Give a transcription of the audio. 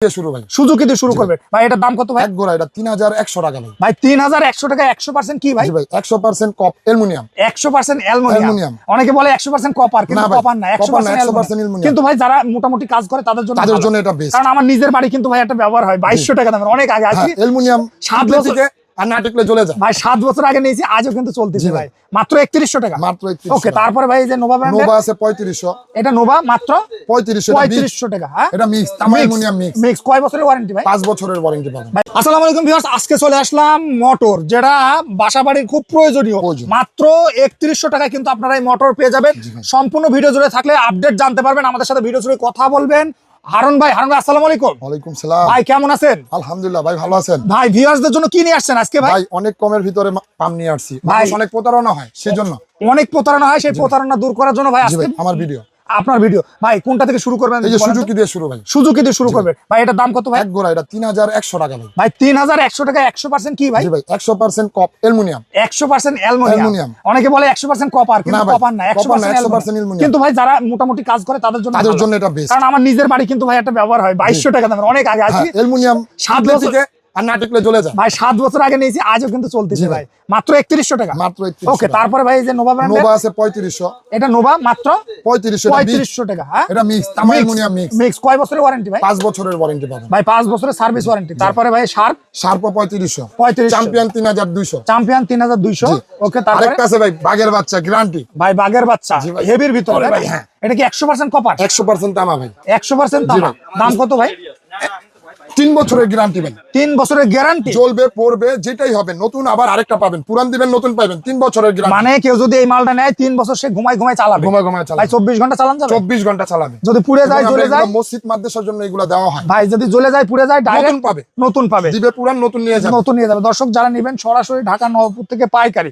শুরু ভাই, সুজুকি দিয়ে শুরু করবে ভাই। এটার দাম কত ভাই? এক গোড়া এটা 3100 টাকা ভাই। ভাই 3100 টাকা 100% কি ভাই? জি ভাই 100% কপ অ্যালুমিনিয়াম। 100% অ্যালুমিনিয়াম। অনেকে বলে 100% কপার, কিন্তু না ভাই, কপার না, 100% অ্যালুমিনিয়াম। কিন্তু ভাই যারা মোটামুটি কাজ করে তাদের জন্য এটা বেস্ট। কারণ আমার নিজের বাড়ি কিন্তু ভাই একটা ব্যবহার হয় 2200 টাকা দামের, অনেক আগে আছি। অ্যালুমিনিয়াম 7 বছর থেকে আর না টিকলে চলে যায় ভাই, 7 বছর আগে নিয়েছি, আজও কিন্তু চলতেছে ভাই, মাত্র 3100 টাকা। মাত্র 3100 ওকে, তারপরে ভাই এই যে নোভা ব্র্যান্ডের নোভা আছে 3500। এটা নোভা মাত্র 3500 টাকা। হ্যাঁ, এটা মিক্স, তামা অ্যালুমিনিয়াম মিক্স। মিক্স। কয় বছরের ওয়ারেন্টি ভাই? 5 বছরের ওয়ারেন্টি পাবেন ভাই আসসালামু আলাইকুম ভিউয়ার্স, আজকে চলে আসলাম মোটর, যেটা বাসাবাড়ির খুব প্রয়োজনীয়। মাত্র 3100 টাকায় কিন্তু আপনারা এই মোটর পেয়ে যাবেন। সম্পূর্ণ ভিডিও জুড়ে থাকলে আপডেট জানতে পারবেন, আমাদের সাথে ভিডিও জুড়ে কথা বলবেন। হারুন ভাই আসসালামু আলাইকুম। ওয়ালাইকুম সালাম ভাই, কেমন আছেন? আলহামদুলিল্লাহ ভাই, ভালো আছেন ভাই ভিউয়ার্সদের জন্য কি নিয়ে আসছেন আজকে ভাই? ভাই অনেক কমের ভিতরে পাম নিয়ে আসছি ভাই। অনেক প্রতারণা হয় সেজন্য। অনেক প্রতারণা হয়, সেই প্রতারণা দূর করার জন্য ভাই আজকে আমার ভিডিও। আপনার ভিডিও ভাই কোনটা থেকে শুরু করবেন? এই যে সুজুকি দিয়ে শুরু ভাই। সুজুকি দিয়ে শুরু করবে ভাই। এটার দাম কত ভাই? এক গোড়া এটা 3100 টাকা ভাই। ভাই 3100 টাকা 100% কি ভাই? জি ভাই 100% কপ অ্যালুমিনিয়াম। 100% অ্যালুমিনিয়াম। অনেকে বলে 100% কপার, কিন্তু কপার না, 100% অ্যালুমিনিয়াম। কিন্তু ভাই যারা মোটামুটি কাজ করে তাদের জন্য এটা বেস্ট। কারণ আমার নিজের বাড়ি কিন্তু ভাই একটা ব্যবহার হয় 2200 টাকা দামের, অনেক আগে আছি। অ্যালুমিনিয়াম 7 বছর আর না টিকলে চলে যায় ভাই, 7 বছর আগে নিয়েছি, আজও কিন্তু চলতেছে ভাই, মাত্র 3100 টাকা। মাত্র 3100। ওকে, তারপরে ভাই এই যে নোভা ব্র্যান্ডের নোভা আছে 3500। এটা নোভা মাত্র 3500 টাকা। হ্যাঁ, এটা মিক্স, তামা অ্যালুমিনিয়াম মিক্স। মিক্স। কয় বছরের ওয়ারেন্টি ভাই? 5 বছরের ওয়ারেন্টি পাবেন ভাই 5 বছরের সার্ভিস ওয়ারেন্টি। তারপরে ভাই শার্প 3500। চ্যাম্পিয়ন 3200। চ্যাম্পিয়ন 3200। ওকে, তারপরে আরেকটা আছে ভাই বাগের বাচ্চা গ্যারান্টি। ভাই বাগের বাচ্চা হেভির ভিতরে ভাই। হ্যাঁ, এটা কি 100% কপার? 100% তামা ভাই। 100% তামা। দাম কত ভাই? 3 বছরের গ্যারান্টি ভাই। 3 বছরের গ্যারান্টি। চলবে পড়বে যেটাই হবে, নতুন আবার আরেকটা পাবেন, পুরান দিবেন নতুন পাবেন। 3 বছরের গ্যারান্টি। মানে কেউ যদি এই মালটা নেয় 3 বছর সে ঘুমায় চালাবে। চালাবে ভাই 24 ঘন্টা চালান যাবে? 24 ঘন্টা চালাবে। যদি পুড়ে যায় জ্বলে যায়? মসজিদ মাদ্রাসার জন্য এগুলো দেওয়া হয় ভাই, যদি জ্বলে যায় পুড়ে যায় ডাইরেক্ট নতুন পাবে। দিবে পুরান, নতুন নিয়ে যাবে। দর্শক যারা নেবেন সরাসরি ঢাকা নবাবপুর থেকে পাইকারি